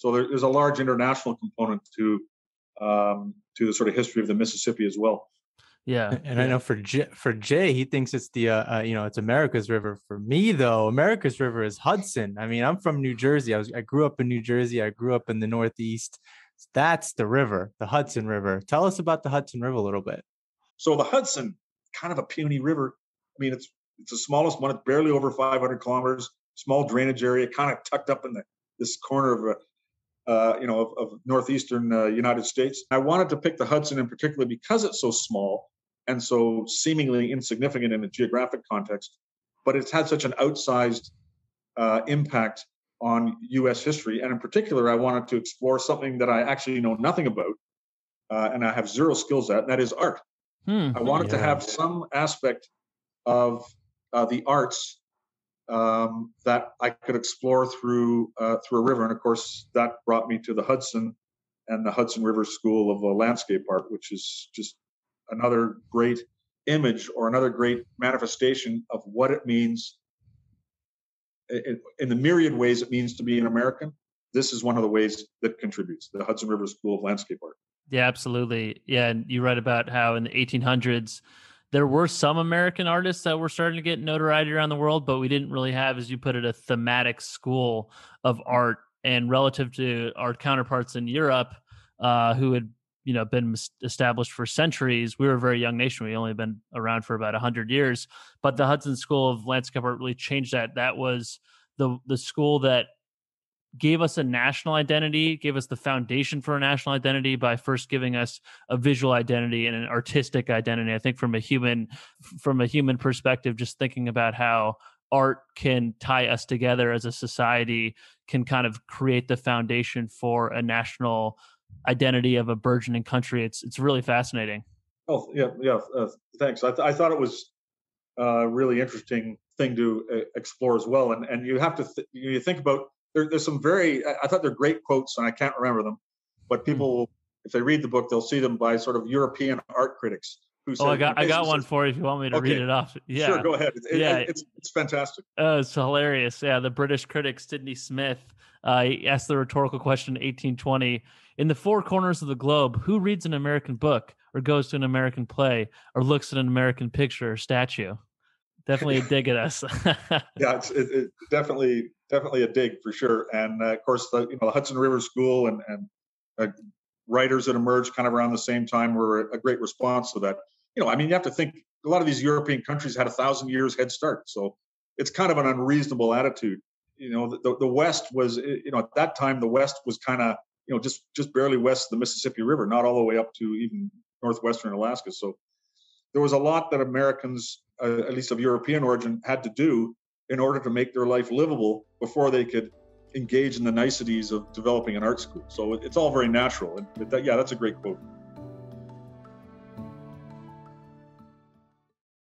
So there's a large international component to the sort of history of the Mississippi as well. Yeah. And I know for Jay, he thinks it's the it's America's river. For me though, America's river is Hudson. I mean, I'm from New Jersey. I grew up in New Jersey. I grew up in the Northeast. That's the river, the Hudson River. Tell us about the Hudson River a little bit. So the Hudson, kind of a puny river. I mean, it's the smallest one. It's barely over 500 kilometers. Small drainage area, kind of tucked up in this corner of northeastern United States. I wanted to pick the Hudson in particular because it's so small and so seemingly insignificant in a geographic context, but it's had such an outsized impact on U.S. history. And in particular, I wanted to explore something that I actually know nothing about, and I have zero skills at, and that is art. I wanted to have some aspect of the arts that I could explore through a river. And of course, that brought me to the Hudson and the Hudson River School of Landscape Art, which is just another great image or another great manifestation of what it means in the myriad ways it means to be an American. This is one of the ways that contributes, the Hudson River School of Landscape Art. Yeah, absolutely. Yeah, and you write about how in the 1800s, there were some American artists that were starting to get notoriety around the world, but we didn't really have, as you put it, a thematic school of art. And relative to our counterparts in Europe, who had been established for centuries, we were a very young nation. We only been around for about 100 years. But the Hudson School of Landscape Art really changed that. That was the school that gave us a national identity, gave us the foundation for a national identity by first giving us a visual identity and an artistic identity. I think from a human perspective, just thinking about how art can tie us together as a society can kind of create the foundation for a national identity of a burgeoning country. It's really fascinating. Oh, yeah. Thanks. I thought it was a really interesting thing to explore as well. And you have to you think about, there's some I thought they're great quotes, and I can't remember them, but people, if they read the book, they'll see them by sort of European art critics. Who said, I got one for you if you want me to read it off. Yeah, sure, go ahead. It's fantastic. It's hilarious. Yeah, the British critic Sidney Smith he asked the rhetorical question in 1820: in the four corners of the globe, who reads an American book, or goes to an American play, or looks at an American picture or statue? Definitely a dig at us. Yeah, it's definitely a dig for sure. And of course, the Hudson River School and writers that emerged kind of around the same time were a great response to that. You have to think a lot of these European countries had 1,000 years head start, so it's kind of an unreasonable attitude. The West was, at that time, the West was kind of, just barely west of the Mississippi River, not all the way up to even northwestern Alaska. So there was a lot that Americans, at least of European origin, had to do in order to make their life livable before they could engage in the niceties of developing an art school. So it's all very natural. And that's a great quote.